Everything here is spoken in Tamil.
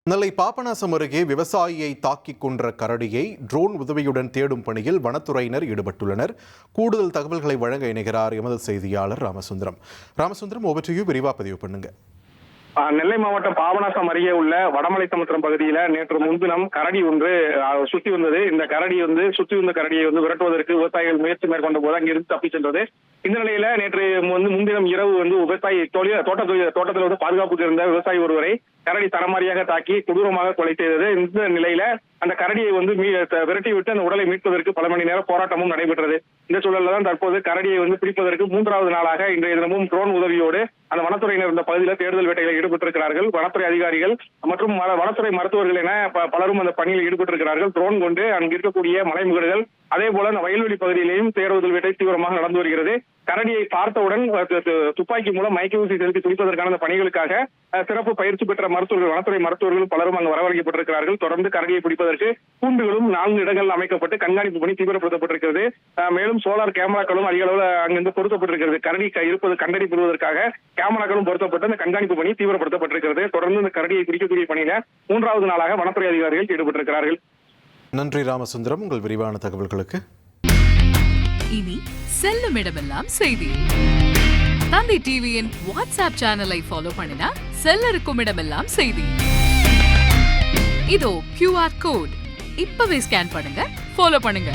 நெல்லை பாபநாசம் அருகே விவசாயியை தாக்கிக் கொன்ற கரடியை ட்ரோன் உதவியுடன் தேடும் பணியில் வனத்துறையினர் ஈடுபட்டுள்ளனர். கூடுதல் தகவல்களை வழங்க இணைகிறார் எமது செய்தியாளர் ராமசுந்தரம். Over to you. விரிவா பதிவு பண்ணுங்க. நெல்லை மாவட்டம் பாபநாசம் அருகே உள்ள வடமலை சமுத்திரம் பகுதியில நேற்று முன்தினம் கரடி ஒன்று சுற்றி வந்தது. இந்த கரடி சுற்றி வந்த கரடியை விரட்டுவதற்கு விவசாயிகள் முயற்சி மேற்கொண்ட போது அங்கிருந்து தப்பி சென்றது. இந்த நிலையில நேற்று முன்தினம் இரவு விவசாயி தோட்டத்தில் பாதுகாப்புக்கு இருந்த விவசாயி ஒருவரை கரடி தரமாரியாக தாக்கி கொடூரமாக கொலை செய்தது. இந்த நிலையில அந்த கரடியை விரட்டி விட்டு அந்த உடலை மீட்பதற்கு பல மணி நேரம் போராட்டமும் நடைபெற்றது. இந்த சூழல்ல தான் தற்போது கரடியை பிடிப்பதற்கு 3வது நாளாக இன்றைய தினமும் ட்ரோன் உதவியோடு அந்த வனத்துறையினர் இந்த பகுதியில் தேடுதல் வேட்டையில் ஈடுபட்டிருக்கிறார்கள். வனத்துறை அதிகாரிகள் மற்றும் வனத்துறை மருத்துவர்கள் என பலரும் அந்த பணியில் ஈடுபட்டிருக்கிறார்கள். ட்ரோன் கொண்டு அங்கு இருக்கக்கூடிய மலைமுகடுகள் அதே போல அந்த வயல்வெளி பகுதியிலேயும் தேடுதல் வேட்டை தீவிரமாக நடந்து வருகிறது. கரடியை பார்த்தவுடன் துப்பாக்கி மூலம் மயக்க ஊசி செலுத்தி பிடிப்பதற்கான அந்த பணிகளுக்காக சிறப்பு பயிற்சி பெற்ற மருத்துவர்கள், வனத்துறை மருத்துவர்கள் பலரும் அங்கு வரவழைக்கப்பட்டிருக்கிறார்கள். தொடர்ந்து கரடியை பிடிப்பதற்கு கூண்டுகளும் 4 இடங்கள் அமைக்கப்பட்டு கண்காணிப்பு பணி தீவிரப்படுத்தப்பட்டிருக்கிறது. மேலும் சோலார் கேமராக்களும் அதிக அளவில் அங்கிருந்து பொருத்தப்பட்டிருக்கிறது. கரடி இருப்பது கண்டறிப்படுவதற்காக கேமராக்களும் பொருத்தப்பட்டு அந்த கண்காணிப்பு பணி தீவிரப்படுத்தப்பட்டிருக்கிறது. தொடர்ந்து இந்த கரடியை பிடிக்கக்கூடிய பணியில 3வது நாளாக வனத்துறை அதிகாரிகள் ஈடுபட்டிருக்கிறார்கள். நன்றி ராமசுந்தரம், உங்கள் விரிவான தகவல்களுக்கு. இனி செல்லும் இடமெல்லாம் செய்தி. தந்தை டிவியின் வாட்ஸ்அப் சேனலை ஃபாலோ பண்ணினா செல்ல இருக்கும் இடமெல்லாம் செய்தி. இதோ QR கோட் இப்பவே ஸ்கேன் பண்ணுங்க, ஃபாலோ பண்ணுங்க.